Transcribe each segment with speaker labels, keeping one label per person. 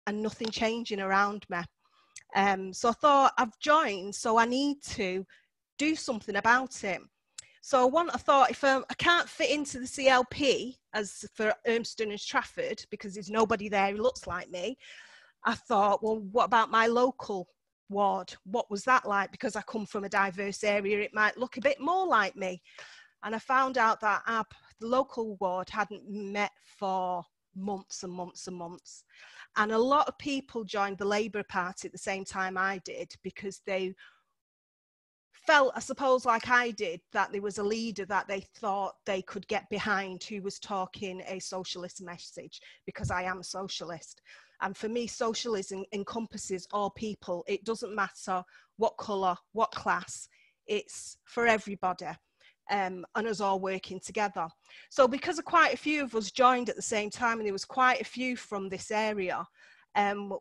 Speaker 1: and nothing changing around me. So I thought, I've joined, so I need to do something about it. So I thought, if I can't fit into the CLP as for Urmston and Trafford, because there's nobody there who looks like me, I thought, well, what about my local ward? What was that like? Because I come from a diverse area, it might look a bit more like me. And I found out that the local ward hadn't met for months and months and months. And a lot of people joined the Labour Party at the same time I did, because they felt, I suppose, like I did, that there was a leader that they thought they could get behind who was talking a socialist message, because I am a socialist. And for me, socialism encompasses all people. It doesn't matter what colour, what class, it's for everybody. And us all working together. So because quite a few of us joined at the same time, and there was quite a few from this area,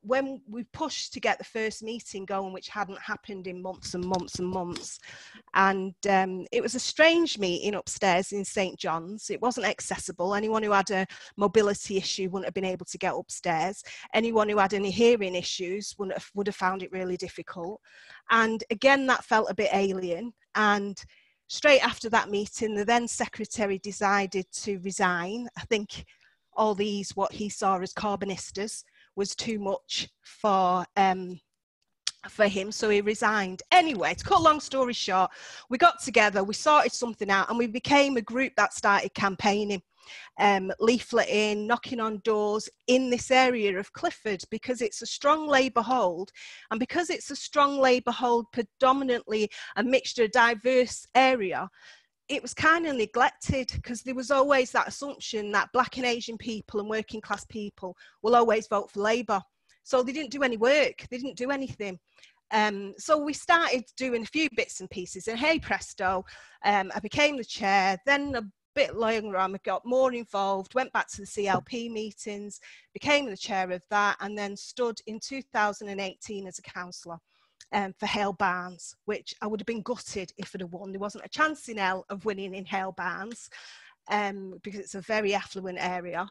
Speaker 1: when we pushed to get the first meeting going, which hadn't happened in months and months and months, and it was a strange meeting upstairs in St. John's. It wasn't accessible. Anyone who had a mobility issue wouldn't have been able to get upstairs. Anyone who had any hearing issues would have found it really difficult. And again, that felt a bit alien. And straight after that meeting, the then secretary decided to resign. I think all these, what he saw as carbonistas, was too much for him, so he resigned. Anyway, to cut a long story short, we got together, we sorted something out, and we became a group that started campaigning, leafleting, knocking on doors in this area of Clifford, because it's a strong Labour hold, and because it's a strong Labour hold, predominantly a mixture of diverse area, it was kind of neglected, because there was always that assumption that Black and Asian people and working class people will always vote for Labour. So they didn't do any work, they didn't do anything. So we started doing a few bits and pieces, and hey presto, I became the chair. Then a bit later on, I got more involved, went back to the CLP meetings, became the chair of that, and then stood in 2018 as a councillor for Hale Barnes, which I would have been gutted if I'd have won. There wasn't a chance in hell of winning in Hale Barnes, because it's a very affluent area.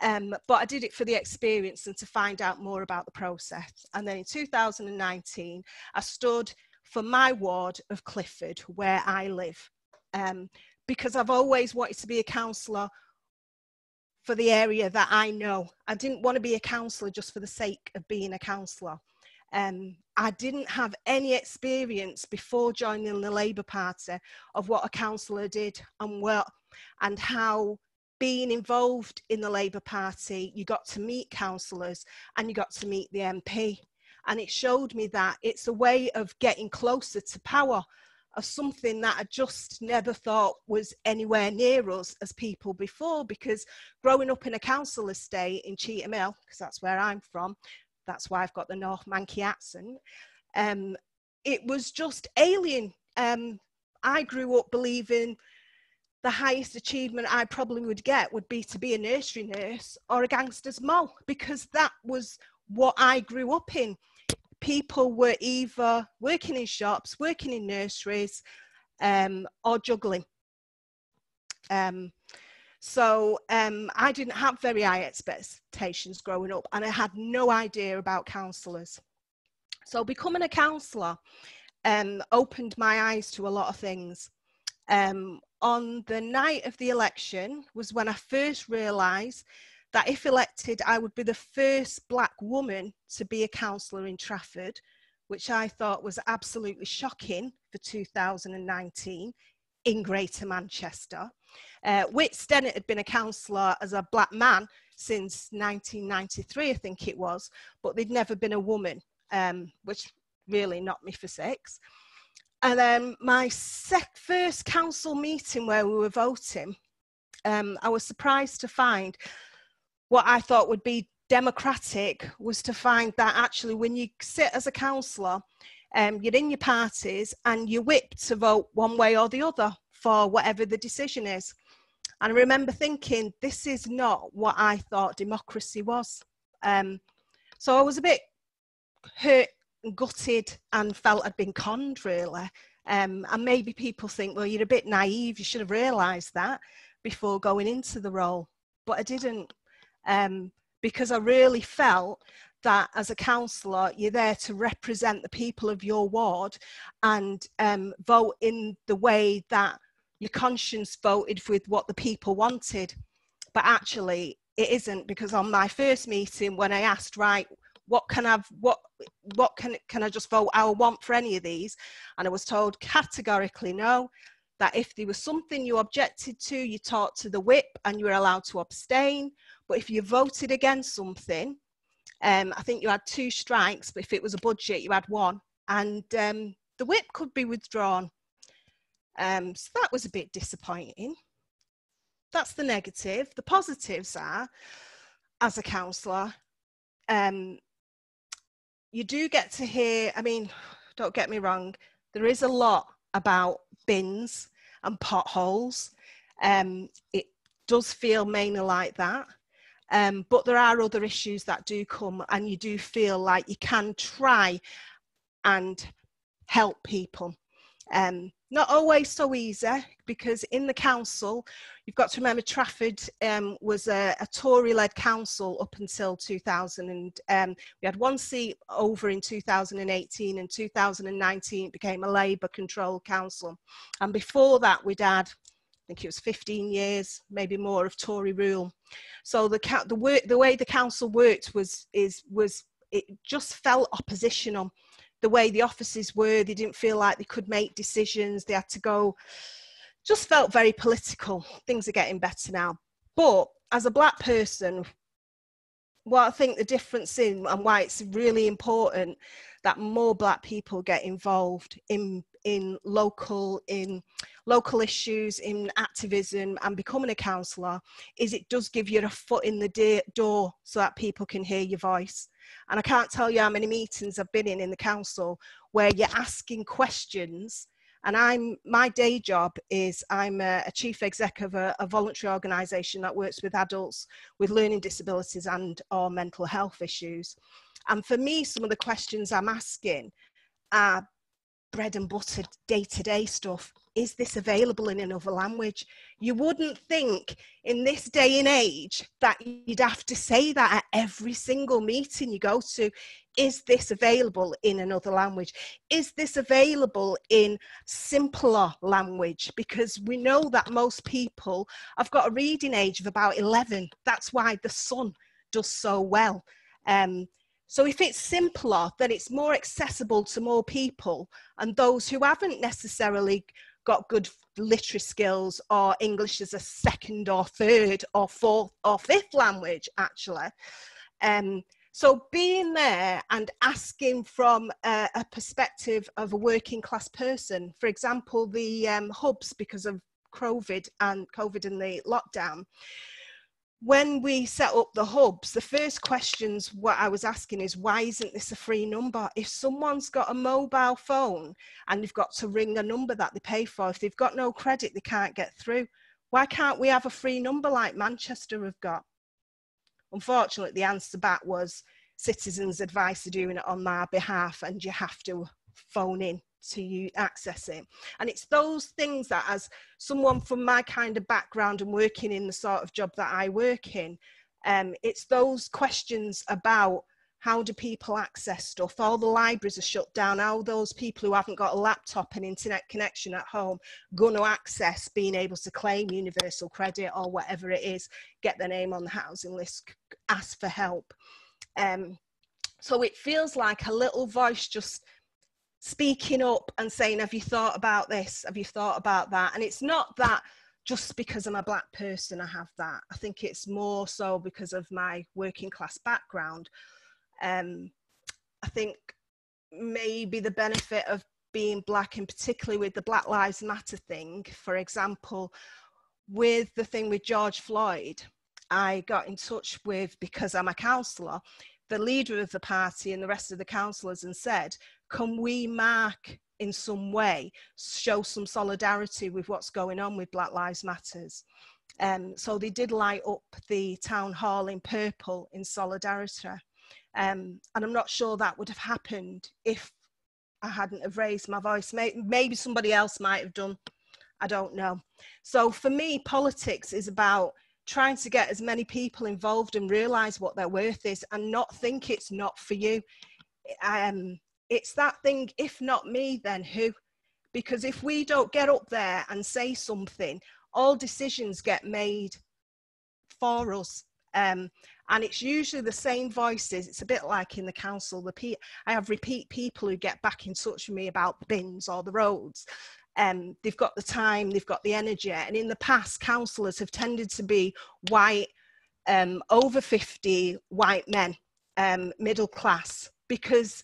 Speaker 1: But I did it for the experience and to find out more about the process. And then in 2019, I stood for my ward of Clifford, where I live, because I've always wanted to be a councillor for the area that I know. I didn't want to be a councillor just for the sake of being a councillor. I didn't have any experience before joining the Labour Party of what a councillor did and how being involved in the Labour Party, you got to meet councillors and you got to meet the MP. And it showed me that it's a way of getting closer to power, of something that I just never thought was anywhere near us as people before, because growing up in a council estate in Cheetham Hill, because that's where I'm from, that's why I've got the North Manky accent, it was just alien. I grew up believing the highest achievement I probably would get would be to be a nursery nurse or a gangster's mole, because that was what I grew up in. People were either working in shops, working in nurseries, or juggling. So I didn't have very high expectations growing up, and I had no idea about councillors. So becoming a councillor opened my eyes to a lot of things. On the night of the election was when I first realised that if elected, I would be the first Black woman to be a councillor in Trafford, which I thought was absolutely shocking for 2019 in Greater Manchester. Whit Stennett had been a councillor as a Black man since 1993, I think it was, but there'd never been a woman, which really knocked me for six. And then my first council meeting where we were voting, I was surprised to find what I thought would be democratic was to find that actually when you sit as a councillor, you're in your parties and you're whipped to vote one way or the other for whatever the decision is. And I remember thinking, this is not what I thought democracy was. So I was a bit hurt and gutted and felt I'd been conned, really. And maybe people think, well, you're a bit naive, you should have realised that before going into the role. But I didn't, because I really felt that as a councillor, you're there to represent the people of your ward and vote in the way that your conscience voted with what the people wanted. But actually it isn't, because on my first meeting, when I asked, right, what can I just vote I want for any of these? And I was told categorically no, that if there was something you objected to, you talked to the whip and you were allowed to abstain. But if you voted against something, I think you had 2 strikes, but if it was a budget, you had 1. And the whip could be withdrawn. So that was a bit disappointing. That's the negative. The positives are, as a councillor, you do get to hear, I mean, don't get me wrong, there is a lot about bins and potholes. It does feel mainly like that. But there are other issues that do come, and you do feel like you can try and help people. Not always so easy, because in the council, you've got to remember Trafford was a Tory-led council up until 2000. And we had 1 seat over in 2018, and 2019 it became a Labour-controlled council. And before that, we'd had, I think it was 15 years, maybe more, of Tory rule. So the way the council worked was it just felt oppositional. The way the offices were, they didn't feel like they could make decisions. They had to go, just felt very political. Things are getting better now. But as a Black person, what I think the difference in, and why it's really important that more Black people get involved in local issues, in activism, and becoming a councillor, is it does give you a foot in the door so that people can hear your voice. And I can't tell you how many meetings I've been in the council where you're asking questions. And my day job is I'm a chief exec of a voluntary organisation that works with adults with learning disabilities and or mental health issues. And for me, some of the questions I'm asking are bread and butter, day-to-day stuff. Is this available in another language? You wouldn't think in this day and age that you'd have to say that at every single meeting you go to. Is this available in another language? Is this available in simpler language? Because we know that most people have got a reading age of about 11. That's why The Sun does so well. So if it's simpler, then it's more accessible to more people, and those who haven't necessarily got good literary skills or English as a second or third or fourth or fifth language, actually. So being there and asking from a perspective of a working class person, for example, the hubs, because of COVID and the lockdown, when we set up the hubs, the first questions what I was asking is, why isn't this a free number? If someone's got a mobile phone and they've got to ring a number that they pay for, if they've got no credit, they can't get through. Why can't we have a free number like Manchester have got? Unfortunately, the answer back was, citizens advice are doing it on my behalf and you have to phone in to access it. And it's those things that, as someone from my kind of background and working in the sort of job that I work in, it's those questions about how do people access stuff. All the libraries are shut down. How those people who haven't got a laptop and internet connection at home going to access being able to claim universal credit or whatever it is, get their name on the housing list, ask for help. So it feels like a little voice just speaking up and saying, have you thought about this? Have you thought about that? And it's not that just because I'm a Black person I have that. I think it's more so because of my working class background. I think maybe the benefit of being Black, and particularly with the Black Lives Matter thing, for example, with the thing with George Floyd, I got in touch with, because I'm a councillor, the leader of the party and the rest of the councillors, and said, can we mark in some way, show some solidarity with what's going on with Black Lives Matters? So they did light up the town hall in purple in solidarity. And I'm not sure that would have happened if I hadn't have raised my voice. Maybe somebody else might have done, I don't know. So for me, politics is about trying to get as many people involved and realise what their worth is and not think it's not for you. It's that thing, if not me, then who? Because if we don't get up there and say something, all decisions get made for us. And it's usually the same voices. It's a bit like in the council. I have repeat people who get back in touch with me about the bins or the roads. They've got the time, they've got the energy. And in the past, councillors have tended to be white, over 50 white men, middle class, because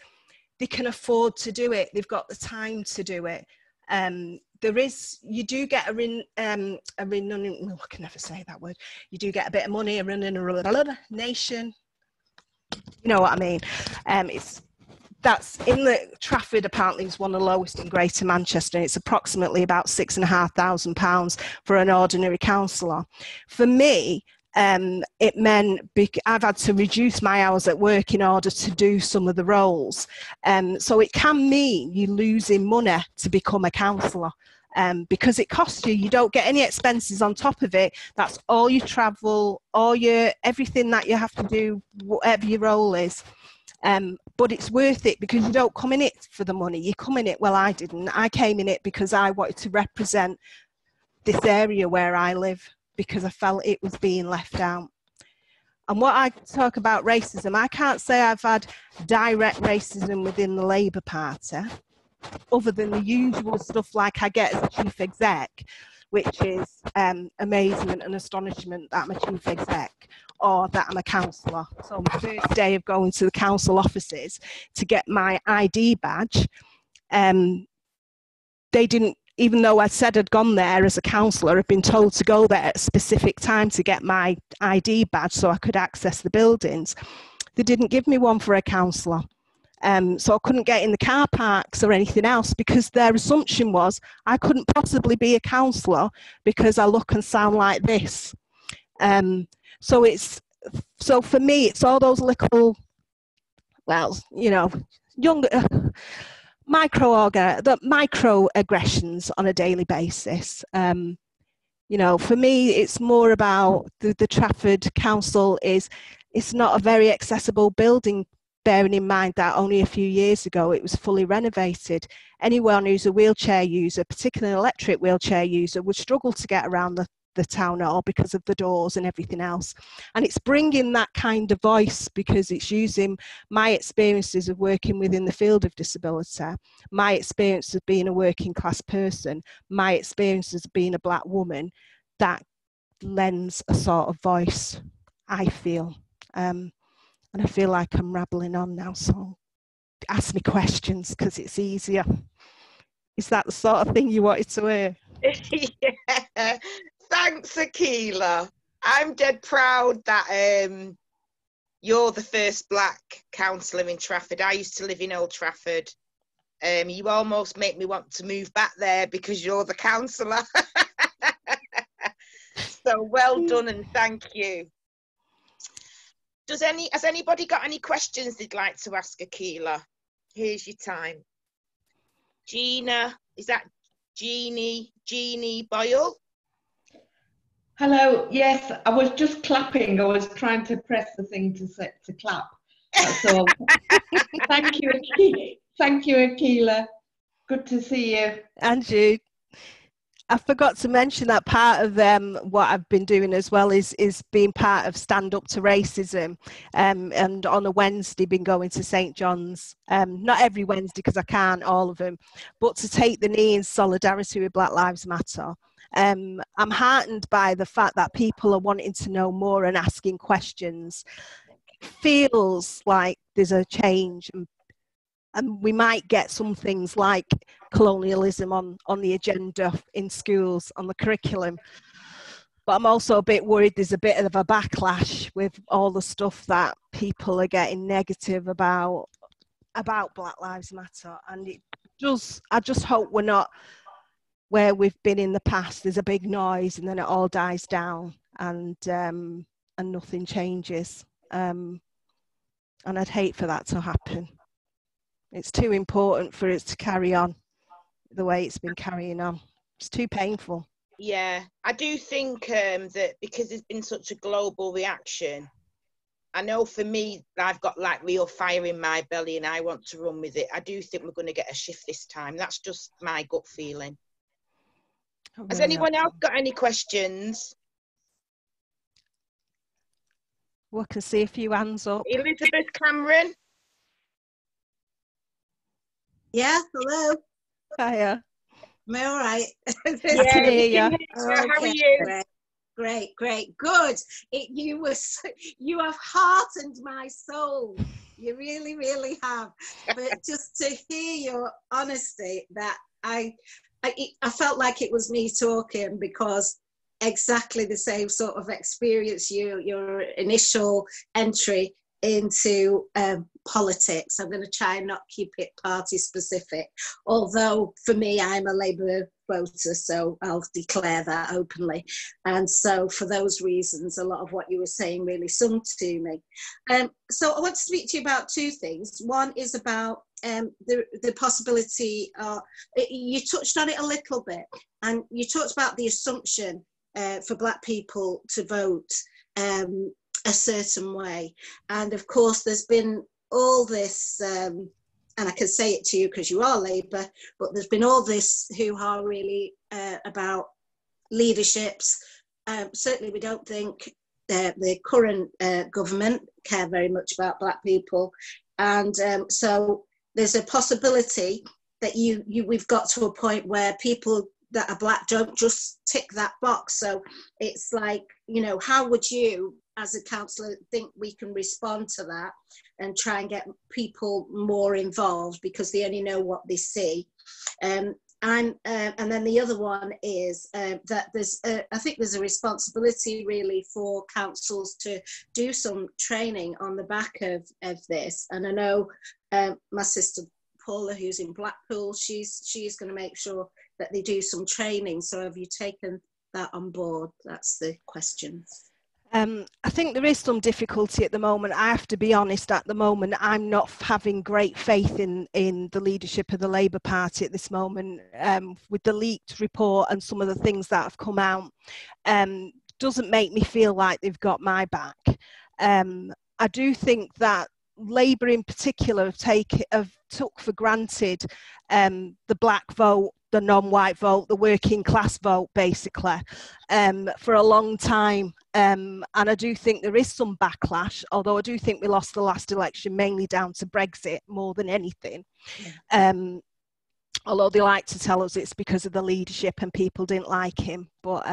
Speaker 1: they can afford to do it. They've got the time to do it. You do get I can never say that word. You do get a bit of money, a nation. You know what I mean? That's in the Trafford, apparently is one of the lowest in Greater Manchester, and it's approximately about £6,500 for an ordinary councillor. For me, it meant I've had to reduce my hours at work in order to do some of the roles. So it can mean you losing money to become a councillor. Because it costs you. You don't get any expenses on top of it. That's all your travel, everything that you have to do, whatever your role is. But it's worth it because you don't come in it for the money. You come in it, well, I didn't. I came in it because I wanted to represent this area where I live, because I felt it was being left out. And what I talk about racism, I can't say I've had direct racism within the Labour Party, other than the usual stuff like I get as a chief exec, which is amazement and astonishment that I'm a chief exec or that I'm a councillor. So my first day of going to the council offices to get my ID badge, they didn't, even though I said I'd gone there as a councillor, I'd been told to go there at a specific time to get my ID badge so I could access the buildings. They didn't give me one for a councillor. So I couldn't get in the car parks or anything else because their assumption was I couldn't possibly be a councillor because I look and sound like this. So for me, it's all those little, microaggressions on a daily basis. For me, it's more about the Trafford Council it's not a very accessible building, bearing in mind that only a few years ago it was fully renovated. Anyone who's a wheelchair user, particularly an electric wheelchair user, would struggle to get around the town hall because of the doors and everything else. And it's bringing that kind of voice because it's using my experiences of working within the field of disability, my experience of being a working class person, my experience as being a black woman, that lends a sort of voice, I feel. And I feel like I'm rambling on now, so ask me questions because it's easier. Is that the sort of thing you wanted to hear?
Speaker 2: Yeah. Thanks, Akilah. I'm dead proud that you're the first black councillor in Trafford. I used to live in Old Trafford. You almost make me want to move back there because you're the councillor. So well done and thank you. Has anybody got any questions they'd like to ask Akilah? Here's your time. Gina, is that Jeannie Boyle?
Speaker 3: Hello, yes, I was just clapping. I was trying to press the thing to clap. That's all. Thank you, Akilah. Thank you, Akilah. Good to see you.
Speaker 1: And you. I forgot to mention that part of what I've been doing as well is being part of Stand Up to Racism, and on a Wednesday been going to St John's, not every Wednesday because I can't all of them, but to take the knee in solidarity with Black Lives Matter. I'm heartened by the fact that people are wanting to know more and asking questions. It feels like there's a change, and we might get some things like colonialism on the agenda in schools, on the curriculum. But I'm also a bit worried there's a bit of a backlash with all the stuff that people are getting negative about Black Lives Matter. And I just hope we're not where we've been in the past. There's a big noise and then it all dies down and nothing changes. And I'd hate for that to happen. It's too important for it to carry on the way it's been carrying on. It's too painful.
Speaker 2: Yeah, I do think that because there's been such a global reaction, I know for me, I've got like real fire in my belly and I want to run with it. I do think we're going to get a shift this time. That's just my gut feeling. Has anyone else got any questions?
Speaker 1: We can see a few hands up.
Speaker 2: Elizabeth Cameron?
Speaker 4: Yeah, hello.
Speaker 1: Hiya.
Speaker 4: Am I all right?
Speaker 2: Yeah,
Speaker 1: can hear you.
Speaker 2: How are you?
Speaker 4: Great, good. You have heartened my soul. You really, really have. But just to hear your honesty, that I felt like it was me talking, because exactly the same sort of experience, your initial entry into politics. I'm going to try and not keep it party specific, although for me I'm a Labour voter, so I'll declare that openly. And so for those reasons, a lot of what you were saying really sung to me. So I want to speak to you about two things. One is about the possibility, you touched on it a little bit, and you talked about the assumption for Black people to vote a certain way. And of course there's been all this, and I can say it to you because you are Labour, but there's been all this hoo-ha really about leaderships. Certainly we don't think the current government care very much about Black people, and so there's a possibility that we've got to a point where people that are Black don't just tick that box. So it's like, you know, how would you as a councillor think we can respond to that and try and get people more involved, because they only know what they see. And then the other one is that there's I think there's a responsibility really for councils to do some training on the back of this. And I know my sister Paula, who's in Blackpool, she's going to make sure that they do some training. So have you taken that on board? That's the question.
Speaker 1: I think there is some difficulty at the moment. I have to be honest, at the moment, I'm not having great faith in the leadership of the Labour Party at this moment, with the leaked report and some of the things that have come out. Doesn't make me feel like they've got my back. I do think that Labour in particular have took for granted the Black vote, the non-white vote, the working class vote, basically, for a long time. And I do think there is some backlash, although I do think we lost the last election mainly down to Brexit more than anything. Although they like to tell us it's because of the leadership and people didn't like him. But,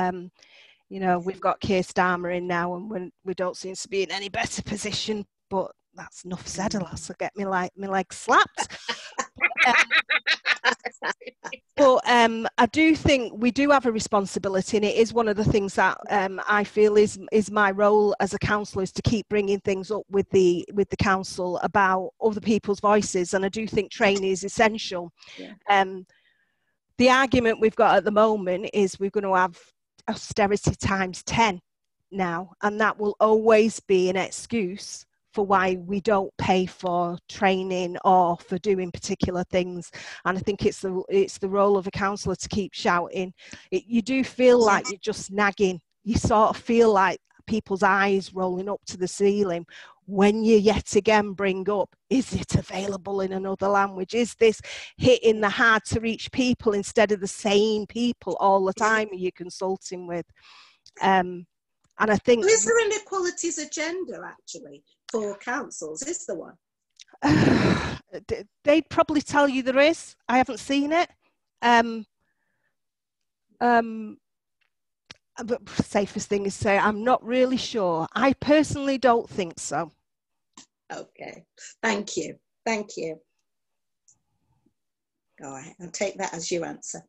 Speaker 1: you know, we've got Keir Starmer in now, and we don't seem to be in any better position. But that's enough said, alas. I get my leg slapped. But I do think we do have a responsibility, and it is one of the things that I feel is my role as a councillor, is to keep bringing things up with the council about other people's voices, and I do think training is essential. Yeah. The argument we've got at the moment is we're going to have austerity times 10 now, and that will always be an excuse for why we don't pay for training or for doing particular things. And I think it's the role of a councillor to keep shouting. You do feel like you're just nagging. You sort of feel like people's eyes rolling up to the ceiling when you yet again bring up, is it available in another language? Is this hitting the hard to reach people instead of the same people all the time you're consulting with? And I think...
Speaker 4: Well, is there an equalities agenda actually for councils? Is there one?
Speaker 1: They'd probably tell you there is. I haven't seen it. But the safest thing is to say I'm not really sure. I personally don't think so.
Speaker 4: Okay, thank you. Thank you. All right, I'll take that as your answer.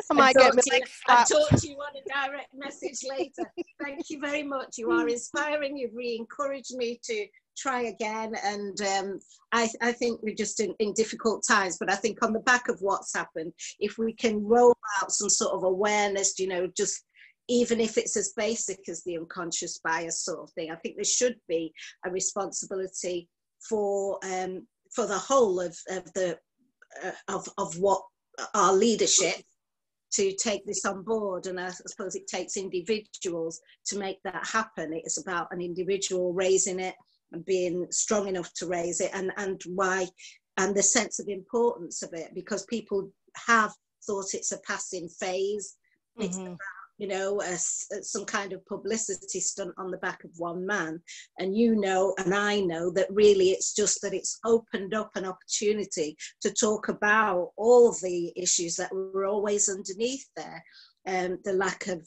Speaker 1: I might get my legs slapped.
Speaker 4: I'll talk to you on a direct message later. Thank you very much. You are inspiring. You've re-encouraged me to try again. And I think we're just in difficult times. But I think on the back of what's happened, if we can roll out some sort of awareness, you know, just even if it's as basic as the unconscious bias sort of thing, I think there should be a responsibility for the whole of what our leadership to take this on board. And I suppose it takes individuals to make that happen. It's about an individual raising it and being strong enough to raise it, and why, and the sense of importance of it, because people have thought it's a passing phase. It's about, you know, some kind of publicity stunt on the back of one man. And you know, and I know that really it's just that it's opened up an opportunity to talk about all the issues that were always underneath there. The lack of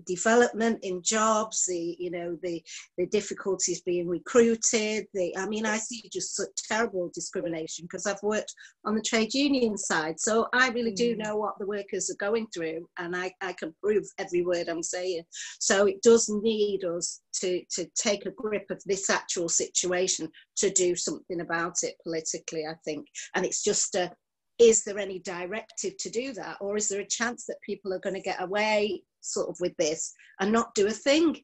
Speaker 4: development in jobs, the difficulties being recruited. I mean, I see just such terrible discrimination because I've worked on the trade union side, so I really do know what the workers are going through, and I can prove every word I'm saying. So it does need us to take a grip of this actual situation to do something about it politically, I think. And it's just is there any directive to do that, or is there a chance that people are going to get away sort of with this and not do a thing?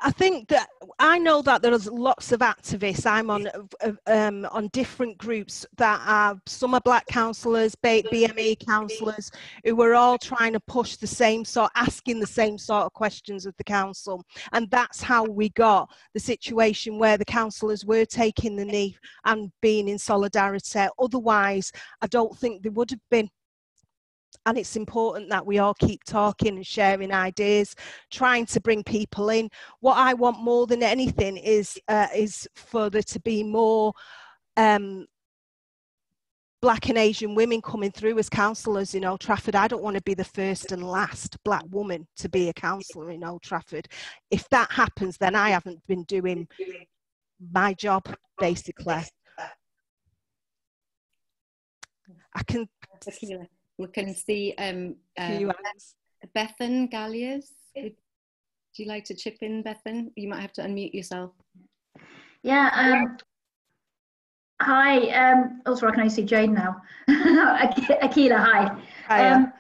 Speaker 1: I think that I know that there's lots of activists. I'm on different groups that are, some are black councillors, BME councillors, who are all trying to push the same sort, asking the same sort of questions of the council. And that's how we got the situation where the councillors were taking the knee and being in solidarity. Otherwise, I don't think they would have been. And it's important that we all keep talking and sharing ideas, trying to bring people in. What I want more than anything is for there to be more Black and Asian women coming through as councillors in Old Trafford. I don't want to be the first and last Black woman to be a councillor in Old Trafford. If that happens, then I haven't been doing my job, basically. I can...
Speaker 5: We can see Bethan Galliers. Would you like to chip in, Bethan? You might have to unmute yourself.
Speaker 6: Yeah. Hi. Also, I can only see Jade now. Akilah, hi.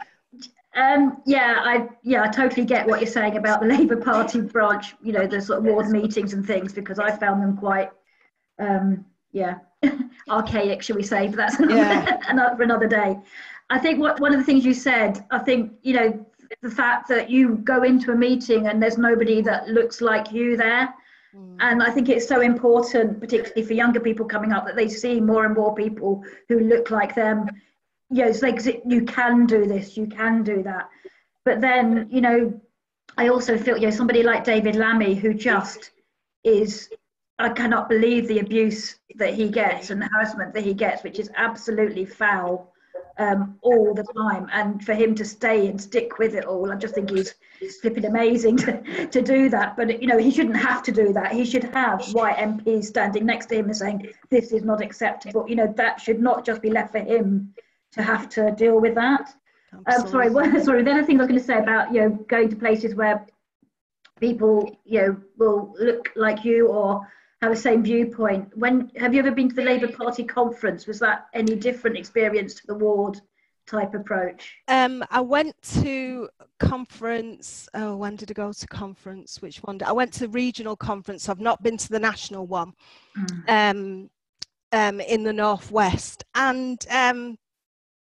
Speaker 6: I totally get what you're saying about the Labour Party branch. You know, the sort of ward meetings and things, because I found them quite, archaic, shall we say? But that's for another day. I think one of the things you said, I think, you know, the fact that you go into a meeting and there's nobody that looks like you there. And I think it's so important, particularly for younger people coming up, that they see more and more people who look like them. You know, it's like, you can do this, you can do that. But then, you know, I also feel, you know, somebody like David Lammy, who just is, I cannot believe the abuse that he gets and the harassment that he gets, which is absolutely foul. All the time, and for him to stay and stick with it all, I just think he's flipping amazing to do that. But you know, he shouldn't have to do that. He should have white MPs standing next to him and saying this is not acceptable. You know, that should not just be left for him to have to deal with that. Sorry. The other thing I was going to say about, you know, going to places where people, you know, will look like you or have the same viewpoint. Have you ever been to the Labour Party conference? Was that any different experience to the ward type approach? I
Speaker 1: went to conference. Oh, when did I go to conference? Which one? I went to regional conference. I've not been to the national one. In the northwest, and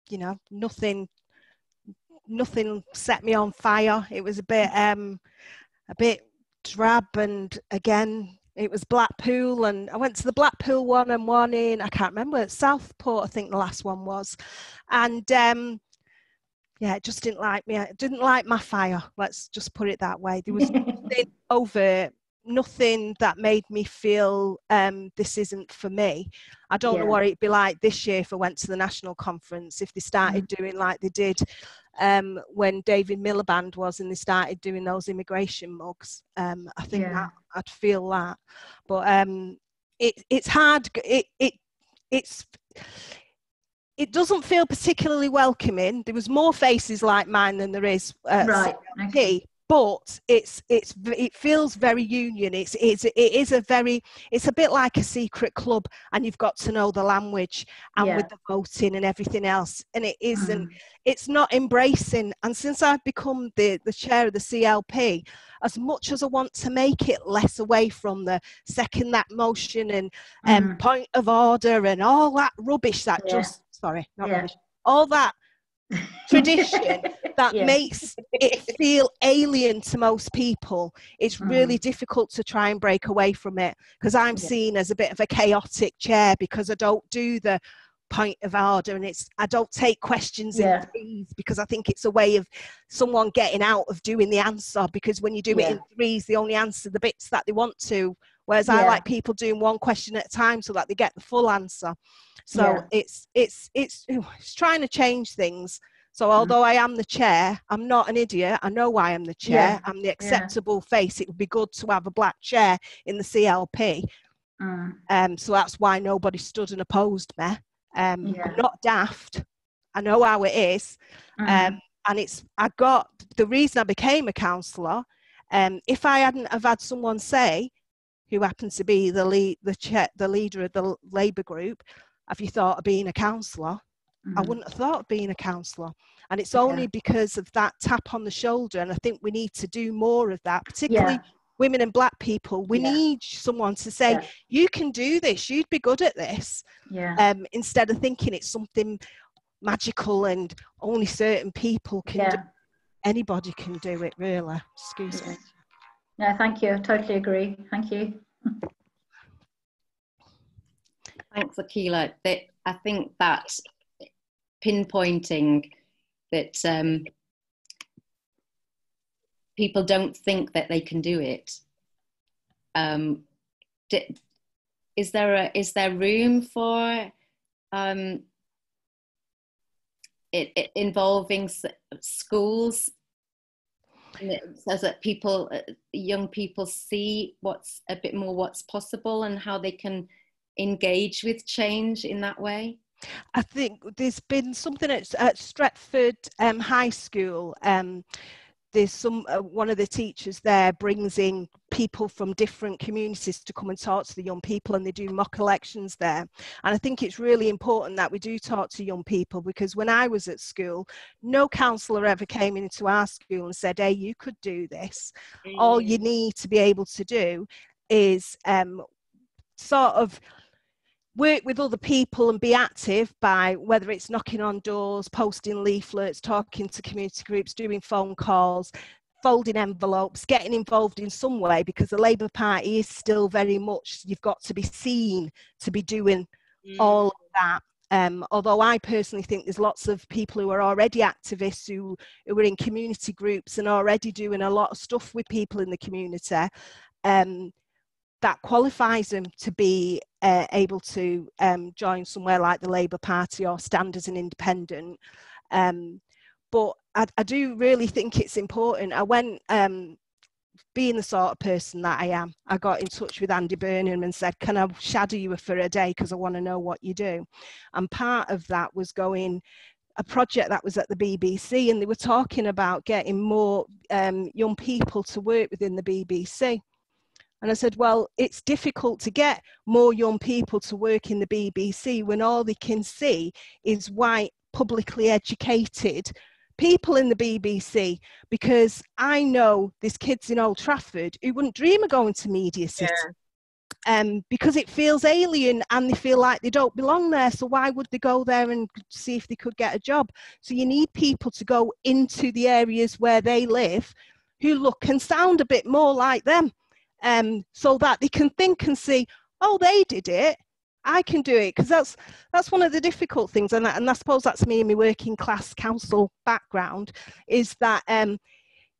Speaker 1: you know, nothing set me on fire. It was a bit drab, and again, it was Blackpool, and I went to the Blackpool one and one in, I can't remember, Southport, I think the last one was. And it just didn't like me. It didn't like my fire, let's just put it that way. There was nothing overt, nothing that made me feel this isn't for me. I don't know what it'd be like this year if I went to the national conference, if they started doing like they did when David Miliband was, and they started doing those immigration mugs. I think that I'd feel that, but it's hard. It doesn't feel particularly welcoming. There was more faces like mine than there is CLP, but it feels very union. It's a bit like a secret club, and you've got to know the language, and with the voting and everything else, and it isn't. It's not embracing. And since I've become the chair of the CLP, as much as I want to make it less away from the second that motion and point of order and all that rubbish that rubbish, all that tradition that
Speaker 6: Yeah.
Speaker 1: makes it feel alien to most people. It's really difficult to try and break away from it, because I'm seen as a bit of a chaotic chair because I don't do the point of order, and I don't take questions in threes, because I think it's a way of someone getting out of doing the answer, because when you do it in threes, they only answer the bits that they want to, whereas I like people doing one question at a time so that they get the full answer. So it's trying to change things. So although I am the chair, I'm not an idiot. I know why I'm the chair. I'm the acceptable face. It would be good to have a black chair in the CLP. So that's why nobody stood and opposed me. I'm not daft. I know how it is. And the reason I became a councillor, if I hadn't have had someone say, who happens to be the leader of the Labour group, have you thought of being a councillor? I wouldn't have thought of being a councillor. And it's only because of that tap on the shoulder, and I think we need to do more of that, particularly women and black people. We need someone to say, you can do this, you'd be good at this, instead of thinking it's something magical and only certain people can do. Anybody can do it, really. Excuse me.
Speaker 6: No, thank you. I totally agree. Thank you.
Speaker 5: Thanks, Akilah. I think that pinpointing that people don't think that they can do it. Is there room for it involving schools, so that young people see what's a bit more what's possible and how they can engage with change in that way?
Speaker 1: I think there's been something at Stretford High School. There's one of the teachers there brings in people from different communities to come and talk to the young people, and they do mock elections there. And I think it's really important that we do talk to young people, because when I was at school, no counsellor ever came into our school and said, hey, you could do this. All you need to be able to do is sort of work with other people and be active by, whether it's knocking on doors, posting leaflets, talking to community groups, doing phone calls, folding envelopes, getting involved in some way, because the Labour Party is still very much, you've got to be seen to be doing all of that. Although I personally think there's lots of people who are already activists who are in community groups and already doing a lot of stuff with people in the community. That qualifies them to be able to join somewhere like the Labour Party or stand as an independent. But I do really think it's important. I went, being the sort of person that I am, I got in touch with Andy Burnham and said, can I shadow you for a day, because I want to know what you do. And part of that was going a project that was at the BBC, and they were talking about getting more young people to work within the BBC. And I said, well, it's difficult to get more young people to work in the BBC when all they can see is white, publicly educated people in the BBC, because I know there's kids in Old Trafford who wouldn't dream of going to Media City. Because it feels alien and they feel like they don't belong there. So why would they go there and see if they could get a job? So you need people to go into the areas where they live who look and sound a bit more like them. So that they can think and see, oh, they did it, I can do it. Because that's one of the difficult things, and I suppose that's me in my working class council background, is that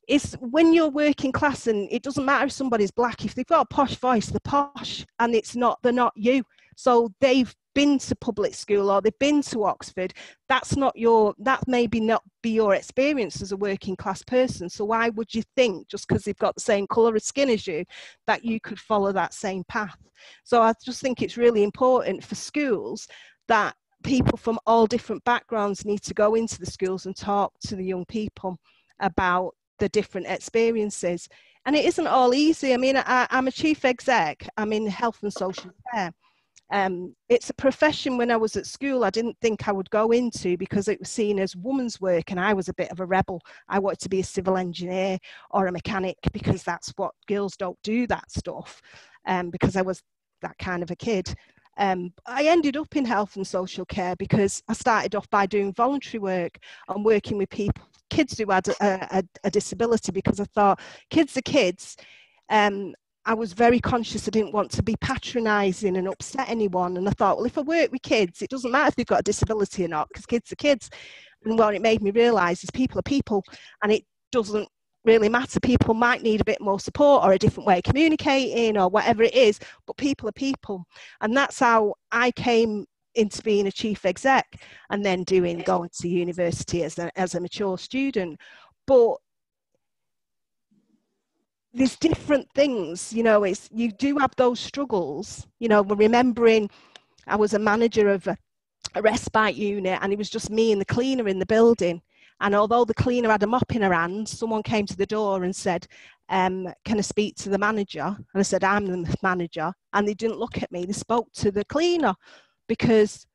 Speaker 1: it's when you're working class, and it doesn't matter if somebody's black, if they've got a posh voice, they're posh, and they're not you. So they've been to public school or they've been to Oxford. That maybe not be your experience as a working class person. So why would you think, just because they've got the same colour of skin as you, that you could follow that same path? So I just think it's really important for schools that people from all different backgrounds need to go into the schools and talk to the young people about the different experiences. And it isn't all easy. I mean, I'm a chief exec. I'm in health and social care. It's a profession when I was at school I didn't think I would go into, because it was seen as woman's work, and I was a bit of a rebel. I wanted to be a civil engineer or a mechanic, because that's what girls don't do, that stuff, because I was that kind of a kid. I ended up in health and social care because I started off by doing voluntary work and working with people, kids who had a disability, because I thought kids are kids. I was very conscious I didn't want to be patronising and upset anyone. And I thought, well, if I work with kids, it doesn't matter if they've got a disability or not, because kids are kids. And what it made me realise is people are people, and it doesn't really matter. People might need a bit more support or a different way of communicating or whatever it is, but people are people. And that's how I came into being a chief exec, and then going to university as a mature student. But there's different things, you know, you do have those struggles. You know, remembering I was a manager of a respite unit, and it was just me and the cleaner in the building. And although the cleaner had a mop in her hand, someone came to the door and said, can I speak to the manager? And I said, I'm the manager. And they didn't look at me. They spoke to the cleaner because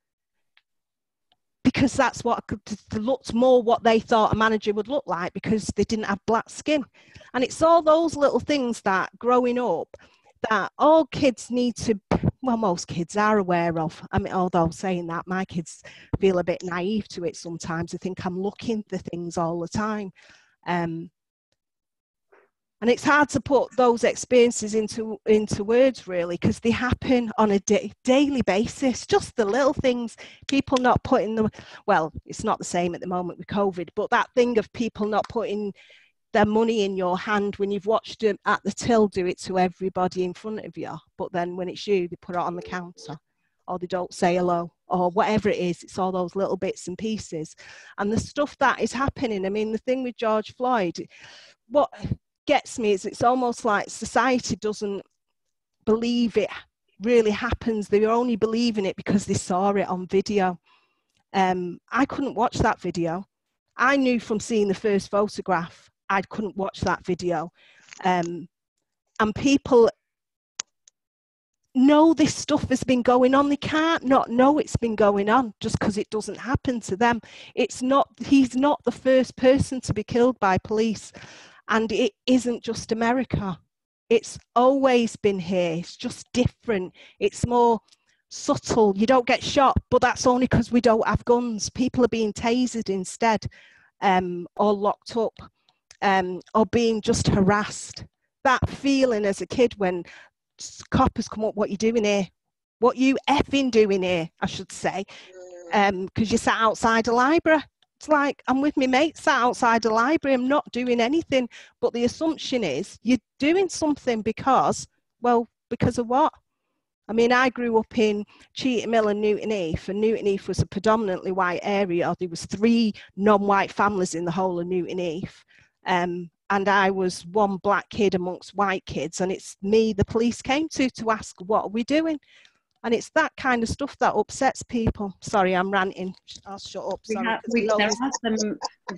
Speaker 1: that's what looked more what they thought a manager would look like, because they didn't have black skin. And it's all those little things that growing up that all kids need to, well, most kids are aware of. I mean, although saying that, my kids feel a bit naive to it sometimes. I think I'm looking for things all the time. And it's hard to put those experiences into words, really, because they happen on a daily basis. Just the little things, people not putting them, well, it's not the same at the moment with COVID, but that thing of people not putting their money in your hand when you've watched them at the till do it to everybody in front of you, but then when it's you, they put it on the counter, or they don't say hello, or whatever it is. It's all those little bits and pieces. And the stuff that is happening, I mean, the thing with George Floyd, what gets me is it's almost like society doesn't believe it really happens. They're only believing it because they saw it on video. I couldn't watch that video. I knew from seeing the first photograph I couldn't watch that video. And people know this stuff has been going on. They can't not know it's been going on just because it doesn't happen to them. He's not the first person to be killed by police. And it isn't just America. It's always been here. It's just different. It's more subtle. You don't get shot, but that's only because we don't have guns. People are being tasered instead, or locked up, or being just harassed. That feeling as a kid when coppers come up, what you doing here? What you effing doing here, I should say, because you sat outside a library. It's like, I'm with my mates sat outside a library, I'm not doing anything. But the assumption is you're doing something because of what? I mean, I grew up in Cheetham Mill and Newton Heath, and Newton Heath was a predominantly white area. There was 3 non-white families in the whole of Newton Heath. And I was one black kid amongst white kids, and it's me the police came to ask, what are we doing? And it's that kind of stuff that upsets people. Sorry, I'm ranting. I'll shut up. Sorry.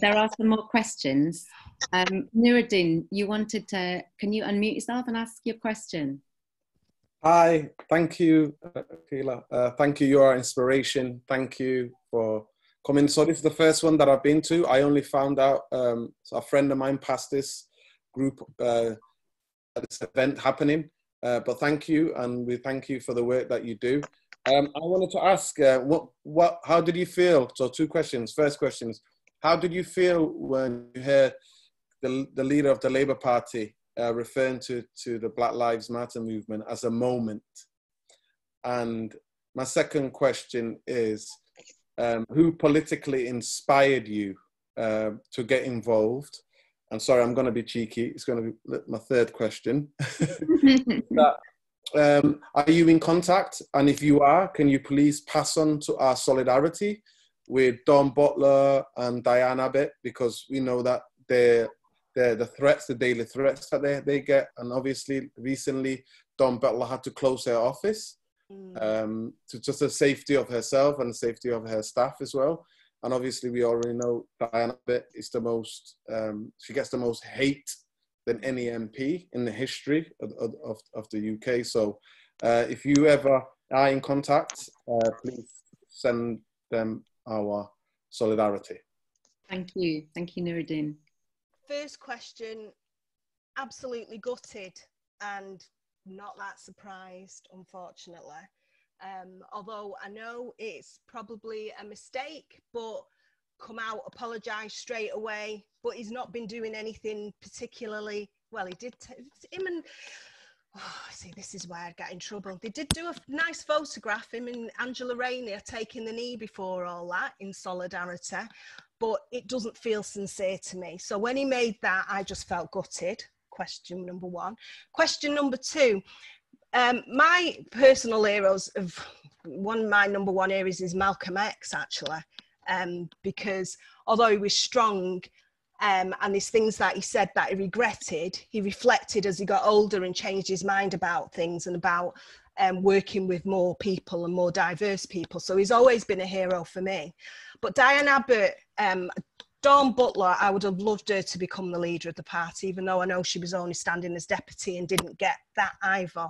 Speaker 5: There are some more questions. Nuruddin, can you unmute yourself and ask your question?
Speaker 7: Hi, thank you, Akilah. Thank you, you're our inspiration. Thank you for coming. So this is the first one that I've been to. I only found out, so a friend of mine passed this group, this event happening. But thank you, and we thank you for the work that you do. I wanted to ask, how did you feel? So 2 questions. First question is, how did you feel when you heard the leader of the Labour Party referring to the Black Lives Matter movement as a moment? And my second question is, who politically inspired you to get involved? I'm sorry, I'm going to be cheeky. It's going to be my third question. Are you in contact? And if you are, can you please pass on to our solidarity with Don Butler and Diane Abbott, because we know that they're the threats, the daily threats that they get. And obviously, recently, Don Butler had to close her office to just the safety of herself and the safety of her staff as well. And obviously, we already know Diane Abbott is the most, she gets the most hate than any MP in the history of the UK. So if you ever are in contact, please send them our solidarity.
Speaker 5: Thank you. Thank you, Nuruddin.
Speaker 1: First question, absolutely gutted and not that surprised, unfortunately. Although I know it's probably a mistake, but come out, apologise straight away. But he's not been doing anything particularly well. He did him and see, this is where I got in trouble. They did do a nice photograph, him and Angela Rayner taking the knee before all that in solidarity, but it doesn't feel sincere to me. So when he made that, I just felt gutted. Question number one. Question number two. My personal heroes of one of my number one heroes is Malcolm X, actually, because although he was strong, and there's things that he said that he regretted, he reflected as he got older and changed his mind about things and about working with more people and more diverse people. So he's always been a hero for me. But Diane Abbott, Dawn Butler, I would have loved her to become the leader of the party, even though I know she was only standing as deputy and didn't get that either.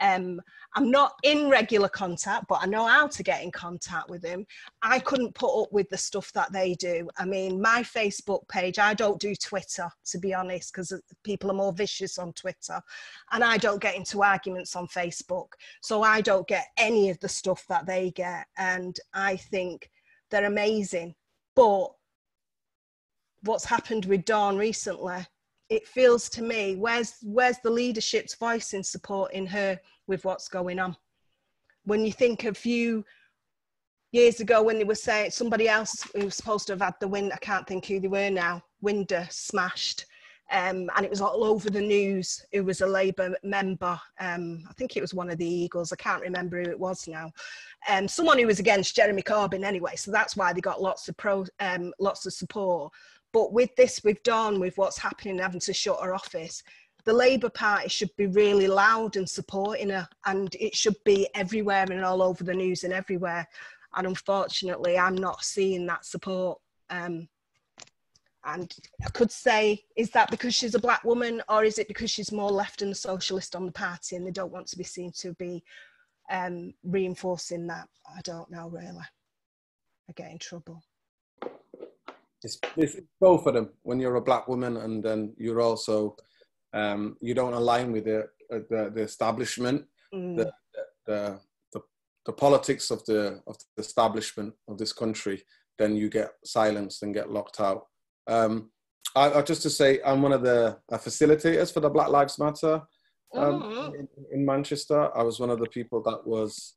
Speaker 1: I'm not in regular contact, but I know how to get in contact with them. I couldn't put up with the stuff that they do. I mean, my Facebook page, I don't do Twitter, to be honest, because people are more vicious on Twitter. And I don't get into arguments on Facebook. So I don't get any of the stuff that they get. And I think they're amazing. But what's happened with Dawn recently, it feels to me, where's the leadership's voice in supporting her with what's going on? When you think a few years ago when they were saying somebody else who was supposed to have had the win, I can't think who they were now, window smashed, and it was all over the news, who was a Labour member, I think it was one of the Eagles, I can't remember who it was now, someone who was against Jeremy Corbyn anyway, so that's why they got lots of support. But with this, with Dawn, with what's happening, having to shut her office, the Labour Party should be really loud and supporting her, and it should be everywhere and all over the news and everywhere. And unfortunately, I'm not seeing that support. And I could say, is that because she's a black woman, or is it because she's more left and socialist on the party and they don't want to be seen to be reinforcing that? I don't know, really. I get in trouble.
Speaker 7: It's both of them. When you're a black woman and then you're also, you don't align with the establishment, the politics of the establishment of this country, then you get silenced and get locked out. I just to say, I'm one of the facilitators for the Black Lives Matter in Manchester. I was one of the people that was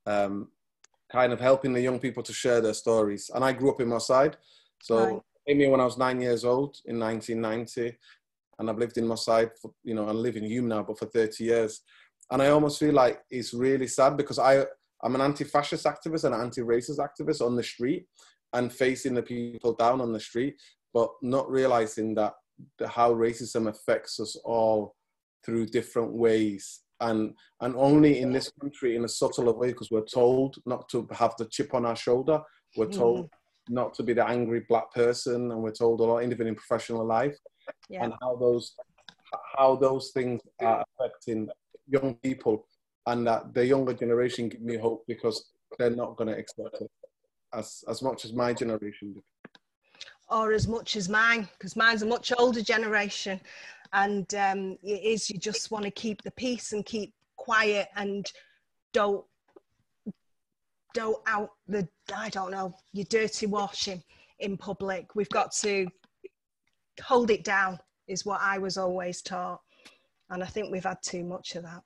Speaker 7: kind of helping the young people to share their stories. And I grew up in Moss Side. So I came here when I was 9 years old in 1990, and I've lived in Moss Side, for, you know, I live in Hume now, but for 30 years. And I almost feel like it's really sad because I'm an anti-fascist activist and an anti-racist activist on the street and facing the people down on the street, but not realizing that how racism affects us all through different ways. And only in this country in a subtler way, because we're told not to have the chip on our shoulder. We're told not to be the angry black person, and we're told a lot, even in professional life, and how those things are affecting young people, and that the younger generation give me hope because they're not going to accept it as much as my generation did.
Speaker 1: Or as much as mine, because mine's a much older generation, and it is, you just want to keep the peace and keep quiet and don't out the, I don't know, your dirty washing in public. We've got to hold it down, is what I was always taught. And I think we've had too much of that.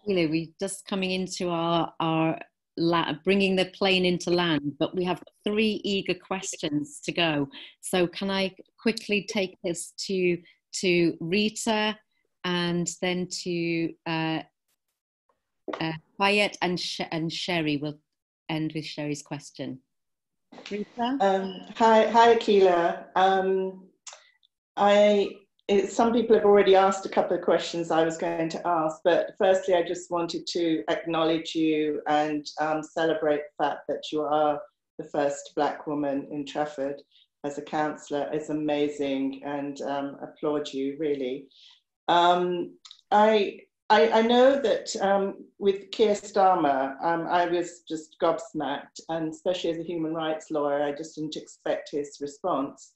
Speaker 5: You know, we're just coming into our bringing the plane into land, but we have 3 eager questions to go. So can I quickly take this to Rita and then to Wyatt and Sherry. We'll end with Sherry's question. Rita?
Speaker 8: Hi, Akilah. Some people have already asked a couple of questions I was going to ask, but firstly, I just wanted to acknowledge you and celebrate the fact that you are the first Black woman in Trafford as a councillor. It's amazing, and applaud you, really. I know that with Keir Starmer, I was just gobsmacked, and especially as a human rights lawyer, I just didn't expect his response.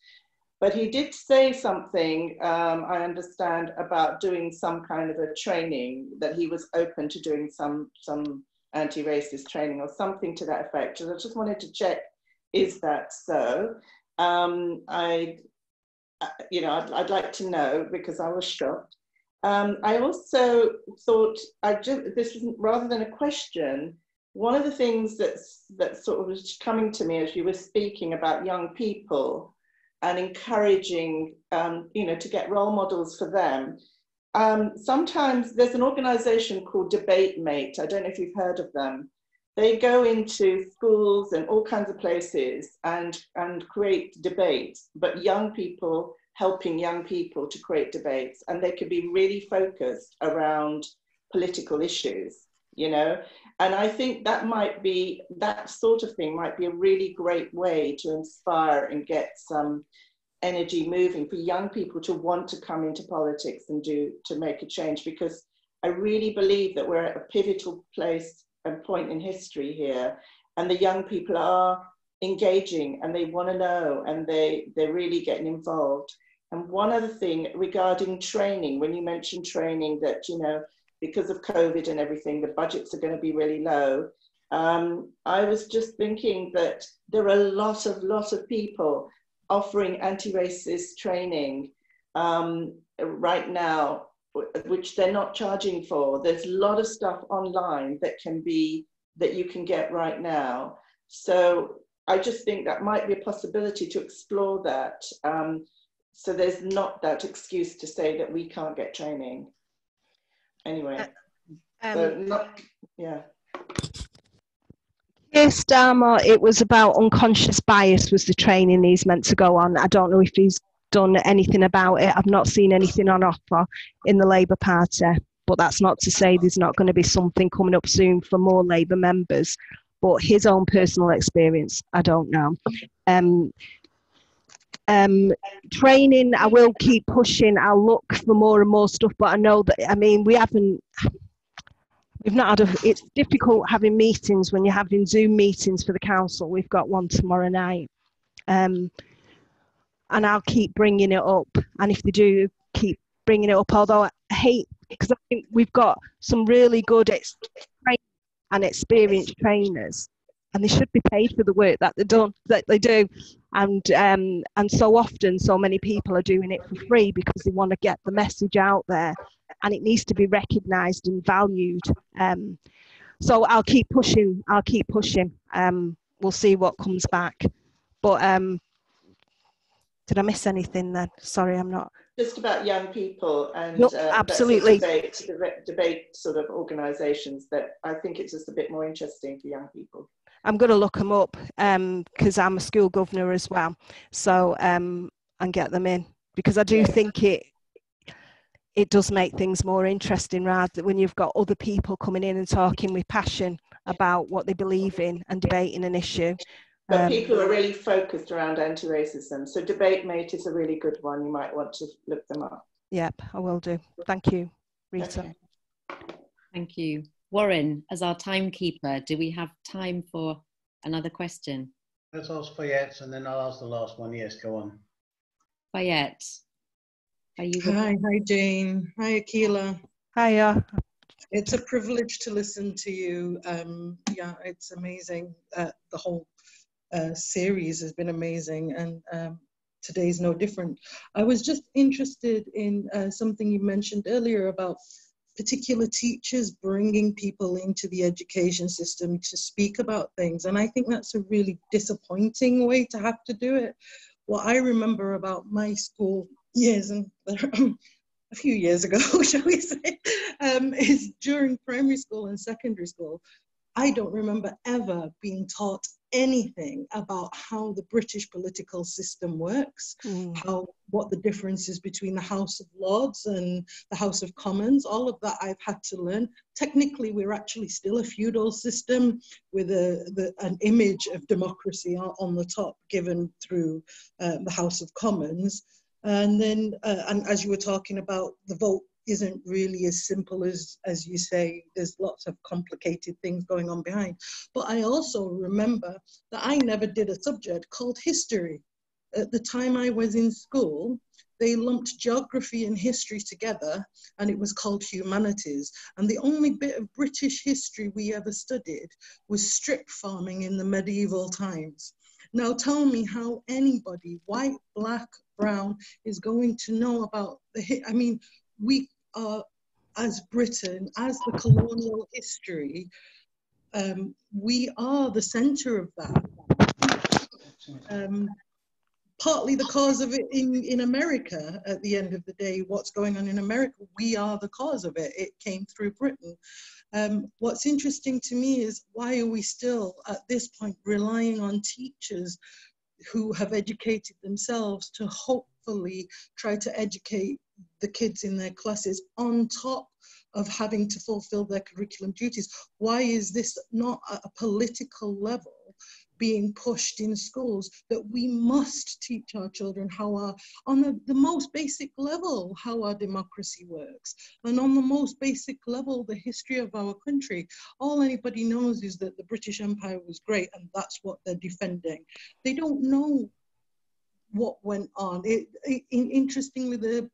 Speaker 8: But he did say something, I understand, about doing some kind of a training, that he was open to doing some anti-racist training or something to that effect. And I just wanted to check, is that so? I'd like to know, because I was shocked. I also thought, this was rather than a question, one of the things that sort of was coming to me as you were speaking about young people and encouraging, to get role models for them. Sometimes there's an organization called Debate Mate. I don't know if you've heard of them. They go into schools and all kinds of places and create debates, but young people, helping young people to create debates, and they could be really focused around political issues, and I think that sort of thing might be a really great way to inspire and get some energy moving for young people to want to come into politics and to make a change, because I really believe that we're at a pivotal place and point in history here, and the young people are engaging and they want to know, and they're really getting involved. And one other thing regarding training, when you mentioned training, that because of COVID and everything, the budgets are going to be really low. I was just thinking that there are a lot of people offering anti-racist training right now, which they're not charging for. There's a lot of stuff online that you can get right now. So I just think that might be a possibility to explore that. So there's not that excuse to say that we can't get training. Anyway, yeah.
Speaker 1: Yes, Starmer, it was about unconscious bias was the training he's meant to go on. I don't know if he's done anything about it. I've not seen anything on offer in the Labour Party, but that's not to say there's not going to be something coming up soon for more Labour members. But his own personal experience, I don't know. Training, I will keep pushing. I'll look for more and more stuff, but I know that, we've not had it's difficult having meetings when you're having Zoom meetings for the council. We've got one tomorrow night. And I'll keep bringing it up. And if they do keep bringing it up, although I hate, because I think we've got some really good and experienced trainers, and they should be paid for the work that they do. And so often, so many people are doing it for free because they want to get the message out there, and it needs to be recognised and valued. So I'll keep pushing. We'll see what comes back. But did I miss anything then? Sorry, I'm not.
Speaker 8: Just about young people and
Speaker 1: Nope, absolutely.
Speaker 8: Debate sort of organisations that I think it's just a bit more interesting for young people.
Speaker 1: I'm going to look them up because I'm a school governor as well. So and get them in, because I do think it does make things more interesting, rather than when you've got other people coming in and talking with passion about what they believe in and debating an issue.
Speaker 8: But people are really focused around anti-racism. So Debate Mate is a really good one. You might want to look them up.
Speaker 1: Yep, I will do. Thank you, Rita.
Speaker 8: Okay.
Speaker 5: Thank you. Warren, as our timekeeper, do we have time for another question?
Speaker 9: Let's ask Fayette and then I'll ask the last one. Yes, go on.
Speaker 5: Fayette, are you?
Speaker 10: Hi Jane. Hi Akilah.
Speaker 1: Hiya.
Speaker 10: It's a privilege to listen to you. Yeah, it's amazing. The whole series has been amazing, and today's no different. I was just interested in something you mentioned earlier about particular teachers bringing people into the education system to speak about things, and I think that's a really disappointing way to have to do it. What I remember about my school years, and a few years ago, shall we say, is during primary school and secondary school, I don't remember ever being taught anything about how the British political system works, what the difference is between the House of Lords and the House of Commons. All of that I've had to learn. Technically, we're actually still a feudal system with an image of democracy on the top given through the House of Commons. And then, and as you were talking about, the vote isn't really as simple as you say. There's lots of complicated things going on behind. But I also remember that I never did a subject called history. at the time I was in school, they lumped geography and history together, and it was called humanities. And the only bit of British history we ever studied was strip farming in the medieval times. Now tell me how anybody, white, black, brown, is going to know about I mean, we are, as Britain, as the colonial history, we are the center of that. Partly the cause of it in America at the end of the day, what's going on in America, we are the cause of it. It came through Britain. What's interesting to me is, why are we still at this point relying on teachers who have educated themselves to hopefully try to educate the kids in their classes on top of having to fulfill their curriculum duties? Why is this not at a political level being pushed in schools, that we must teach our children how on the most basic level, how our democracy works, and on the most basic level, the history of our country? All anybody knows is that the British Empire was great, and that's what they're defending. They don't know what went on. Interestingly,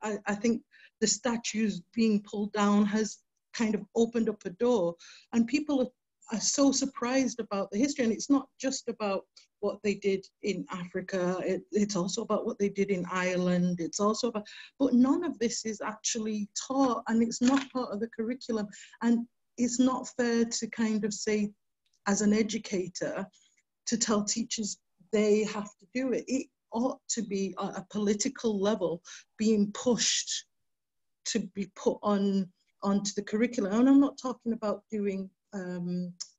Speaker 10: I think the statues being pulled down has kind of opened up a door, and people are so surprised about the history. And it's not just about what they did in Africa, it's also about what they did in Ireland, it's also about, but none of this is actually taught, and it's not part of the curriculum. And it's not fair to kind of say, as an educator, to tell teachers they have to do it. It ought to be at a political level being pushed to be put onto the curriculum. And I'm not talking about doing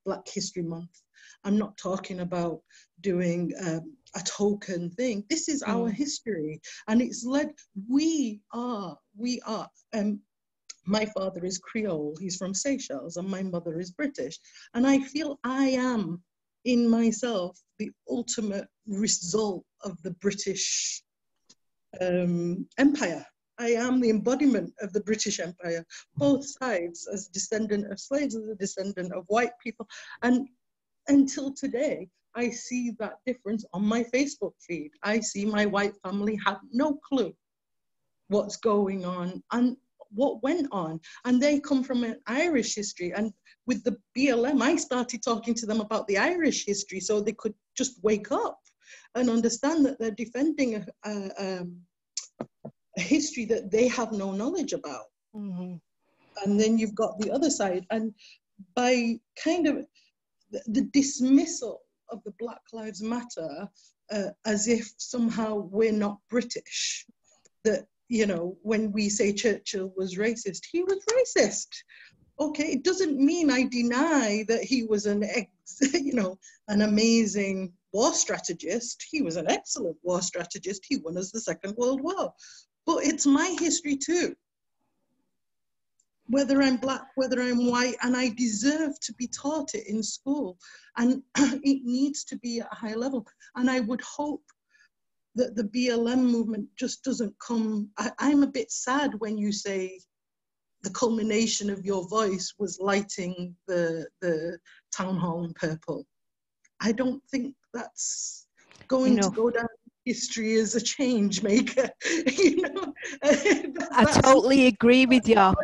Speaker 10: Black History Month. I'm not talking about doing a token thing. This is our history, and it's led, we are, my father is Creole, he's from Seychelles, and my mother is British. And I feel I am, in myself, the ultimate result of the British Empire. I am the embodiment of the British Empire, both sides, as a descendant of slaves, as a descendant of white people. And until today, I see that difference on my Facebook feed. I see my white family have no clue what's going on and what went on. And they come from an Irish history. And with the BLM, I started talking to them about the Irish history so they could just wake up and understand that they're defending a history that they have no knowledge about. And then you've got the other side. And by kind of the dismissal of the Black Lives Matter as if somehow we're not British, that, you know, when we say Churchill was racist, he was racist. Okay, it doesn't mean I deny that he was an amazing war strategist. He was an excellent war strategist. He won us the Second World War. But it's my history too. Whether I'm Black, whether I'm white, and I deserve to be taught it in school. And it needs to be at a high level. And I would hope that the BLM movement just doesn't come. I'm a bit sad when you say the culmination of your voice was lighting the town hall in purple. I don't think that's going to go down history as a change maker.
Speaker 1: I totally agree with you. I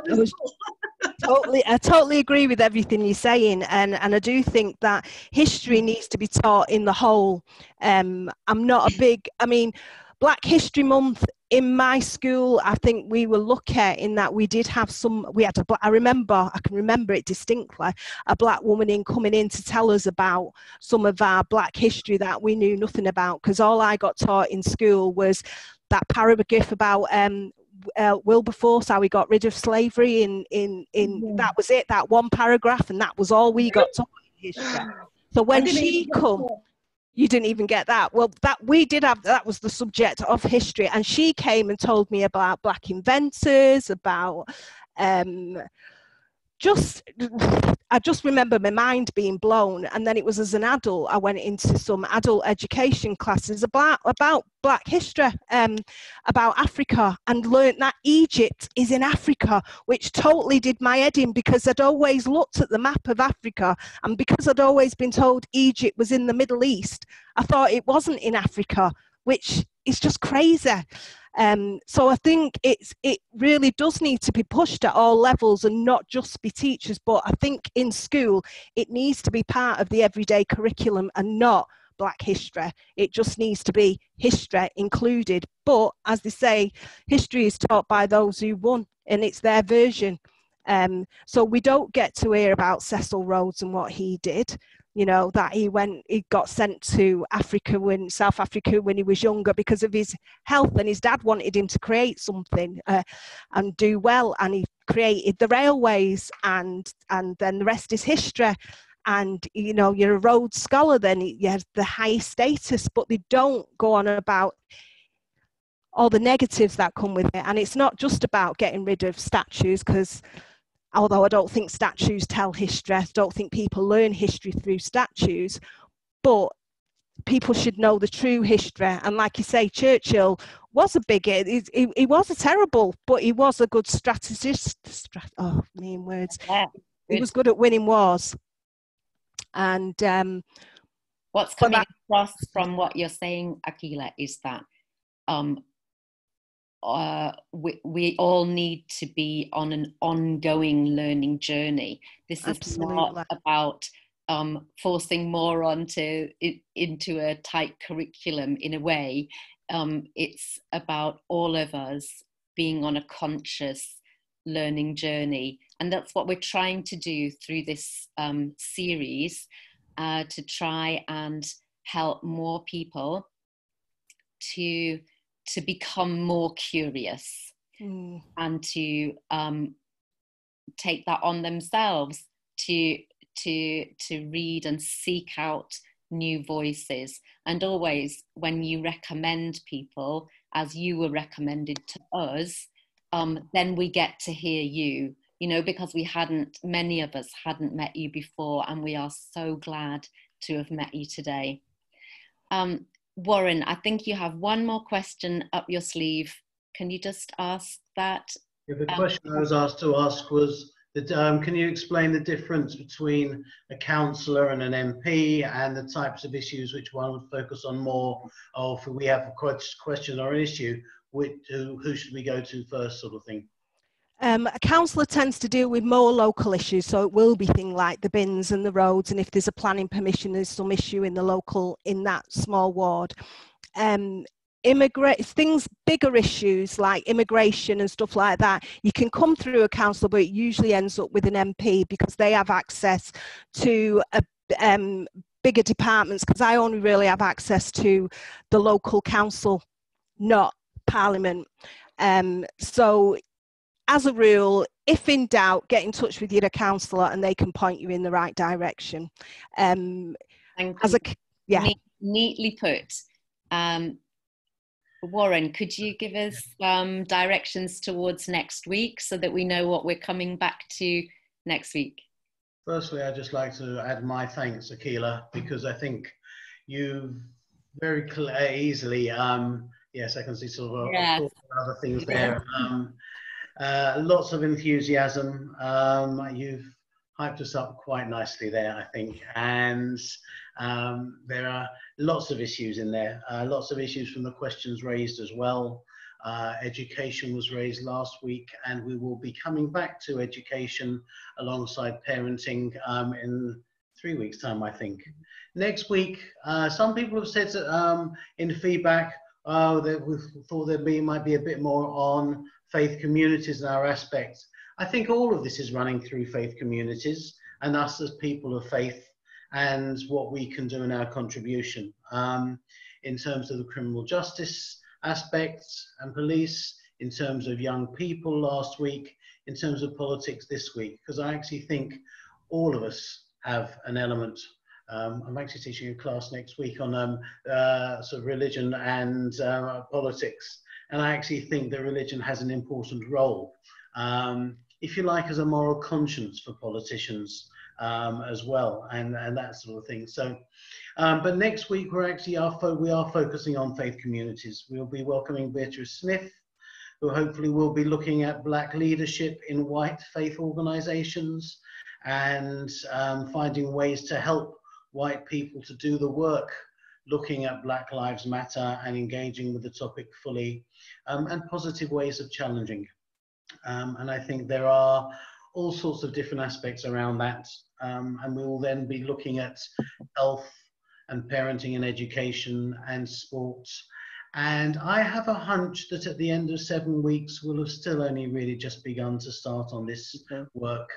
Speaker 1: totally agree with everything you're saying, and I do think that history needs to be taught in the whole. I'm not a big, Black History Month in my school, I think we were lucky in that we did have I can remember it distinctly, a Black woman coming in to tell us about some of our Black history that we knew nothing about, because all I got taught in school was that paragraph about Wilberforce, how we got rid of slavery that was it, that one paragraph, and that was all we got taught in history. So when she come, you didn't even get that. Well, that was the subject of history, and she came and told me about Black inventors, about I just remember my mind being blown. And then it was as an adult, I went into some adult education classes about Black history, about Africa, and learnt that Egypt is in Africa, which totally did my head in, because I'd always looked at the map of Africa, and because I'd always been told Egypt was in the Middle East, I thought it wasn't in Africa. which is just crazy. So I think it really does need to be pushed at all levels and not just be teachers, but I think in school it needs to be part of the everyday curriculum and not Black history. It just needs to be history included. But as they say, history is taught by those who won, and it's their version. So we don't get to hear about Cecil Rhodes and what he did. You know, that he got sent to South Africa when he was younger because of his health, and his dad wanted him to create something and do well, and he created the railways, and then the rest is history. And you know, you're a Rhodes Scholar, then you have the high status, but they don't go on about all the negatives that come with it. And it's not just about getting rid of statues, because although I don't think statues tell history, I don't think people learn history through statues, but people should know the true history. And like you say, Churchill was a bigot. He was a terrible, but he was a good strategist.
Speaker 5: Yeah,
Speaker 1: he was good at winning wars. And
Speaker 5: what's coming across from what you're saying, Akilah, is that we all need to be on an ongoing learning journey. This is not about forcing more into a tight curriculum in a way. It's about all of us being on a conscious learning journey. And that's what we're trying to do through this series, to try and help more people to become more curious and to take that on themselves, to read and seek out new voices. And always, when you recommend people, as you were recommended to us, then we get to hear you, you know, because many of us hadn't met you before, and we are so glad to have met you today. Warren, I think you have one more question up your sleeve. Can you just ask that?
Speaker 9: Yeah, the question I was asked to ask was that, can you explain the difference between a councillor and an MP, and the types of issues which one would focus on more, or if we have a question or an issue, who should we go to first, sort of thing?
Speaker 1: A councillor tends to deal with more local issues, so it will be things like the bins and the roads, and if there's a planning permission, there's some issue in that small ward. Bigger issues like immigration and stuff like that, you can come through a council, but it usually ends up with an MP because they have access to bigger departments, because I only really have access to the local council, not Parliament. So as a rule, if in doubt, get in touch with your councillor and they can point you in the right direction.
Speaker 5: Neatly put. Warren, could you give us directions towards next week so that we know what we're coming back to next week?
Speaker 9: Firstly, I'd just like to add my thanks, Akilah, because I think you've very easily, yes, I can see sort of other things there. Lots of enthusiasm. You've hyped us up quite nicely there, I think. And there are lots of issues in there, lots of issues from the questions raised as well. Education was raised last week, and we will be coming back to education alongside parenting in 3 weeks' time, I think. Next week, some people have said in feedback that we thought might be a bit more on faith communities and our aspects. I think all of this is running through faith communities and us as people of faith, and what we can do in our contribution in terms of the criminal justice aspects and police, in terms of young people last week, in terms of politics this week, because I actually think all of us have an element. I'm actually teaching a class next week on sort of religion and politics, and I actually think that religion has an important role, if you like, as a moral conscience for politicians as well, and that sort of thing. So, but next week we are focusing on faith communities. We'll be welcoming Beatrice Smith, who hopefully will be looking at Black leadership in white faith organisations, and finding ways to help white people to do the work looking at Black Lives Matter and engaging with the topic fully, and positive ways of challenging. And I think there are all sorts of different aspects around that. And we will then be looking at health and parenting and education and sports. And I have a hunch that at the end of 7 weeks, we'll have still only really just begun to start on this work.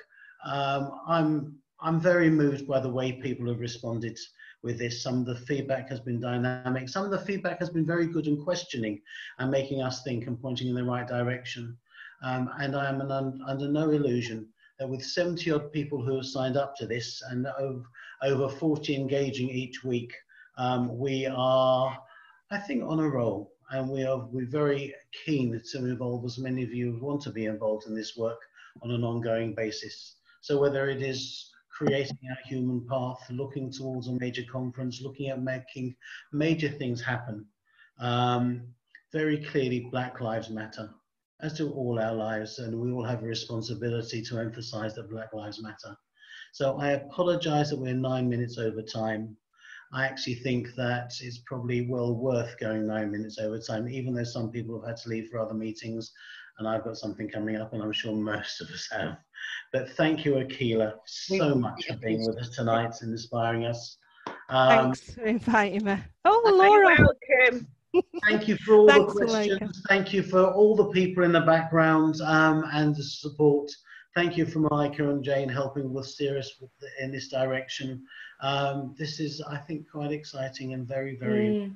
Speaker 9: I'm very moved by the way people have responded with this. Some of the feedback has been dynamic. Some of the feedback has been very good and questioning and making us think and pointing in the right direction. And I am under no illusion that with 70 odd people who have signed up to this and over 40 engaging each week, we are, I think, on a roll. And we're very keen to involve as many of you who want to be involved in this work on an ongoing basis. So whether it is creating our human path, looking towards a major conference, looking at making major things happen, very clearly Black Lives Matter, as do all our lives, and we all have a responsibility to emphasize that Black Lives Matter. So I apologize that we're 9 minutes over time. I actually think that it's probably well worth going 9 minutes over time, even though some people have had to leave for other meetings, and I've got something coming up, and I'm sure most of us have. But thank you, Akilah, so much for being with us tonight and inspiring us.
Speaker 1: Thanks for inviting me. Oh,
Speaker 2: Laura.
Speaker 1: Laura.
Speaker 2: Welcome.
Speaker 9: Thank you for all
Speaker 1: Thanks,
Speaker 9: the questions.
Speaker 1: Malika.
Speaker 9: Thank you for all the people in the background and the support. Thank you for Malika and Jane helping with steer us in this direction. This is, I think, quite exciting and very, very.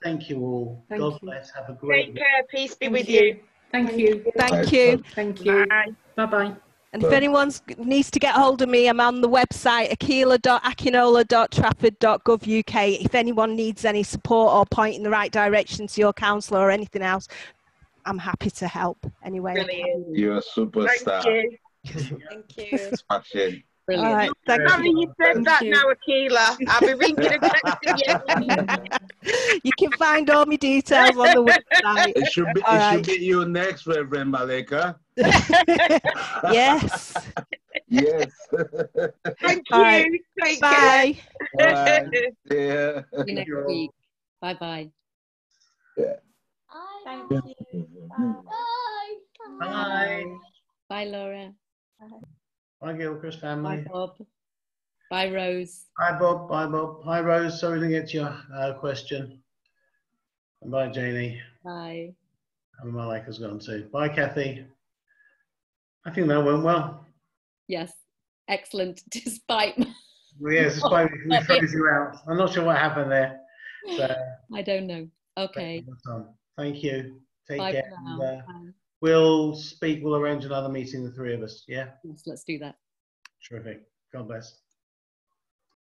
Speaker 9: Thank you all. God bless. Have a great.
Speaker 2: Take care. Peace be with you.
Speaker 3: Thank you.
Speaker 1: Thank you.
Speaker 3: Thank you.
Speaker 2: Bye.
Speaker 3: Bye-bye.
Speaker 1: And if anyone needs to get hold of me, I'm on the website akilah.akinola.trafford.gov.uk. If anyone needs any support or point in the right direction to your counsellor or anything else, I'm happy to help anyway.
Speaker 2: Brilliant.
Speaker 11: You're a superstar.
Speaker 2: Thank you.
Speaker 4: Thank you.
Speaker 11: Smashing.
Speaker 1: All right, thank
Speaker 2: Sorry
Speaker 1: you.
Speaker 2: you said that now, Akilah. I'll be ringing and texting you.
Speaker 1: You can find all my details on the website.
Speaker 11: It should be, should be you next, Reverend Malika.
Speaker 1: Yes.
Speaker 11: Yes.
Speaker 2: Thank
Speaker 1: Right.
Speaker 2: you. Take
Speaker 1: Bye.
Speaker 2: care.
Speaker 11: Yeah.
Speaker 5: See you next week. Bye-bye.
Speaker 11: Yeah.
Speaker 4: Thank you. Bye.
Speaker 9: Bye.
Speaker 5: Bye, Laura.
Speaker 9: Bye, Gilchrist family.
Speaker 5: Bye, Bob. Bye, Rose.
Speaker 9: Bye, Bob. Bye, Bob. Hi, Rose. Sorry to get your question. And bye, Janie.
Speaker 5: Bye.
Speaker 9: And Malika's gone too. Bye, Kathy. I think that went well.
Speaker 5: Yes, excellent. Despite
Speaker 9: Well, yes, despite we froze you out. I'm not sure what happened there. So,
Speaker 5: I don't know. Okay.
Speaker 9: thank you. Take
Speaker 5: Bye
Speaker 9: care.
Speaker 5: for now.
Speaker 9: And,
Speaker 5: Bye.
Speaker 9: we'll arrange another meeting, the three of us. Yeah?
Speaker 5: Yes, let's do that.
Speaker 9: Terrific. God bless.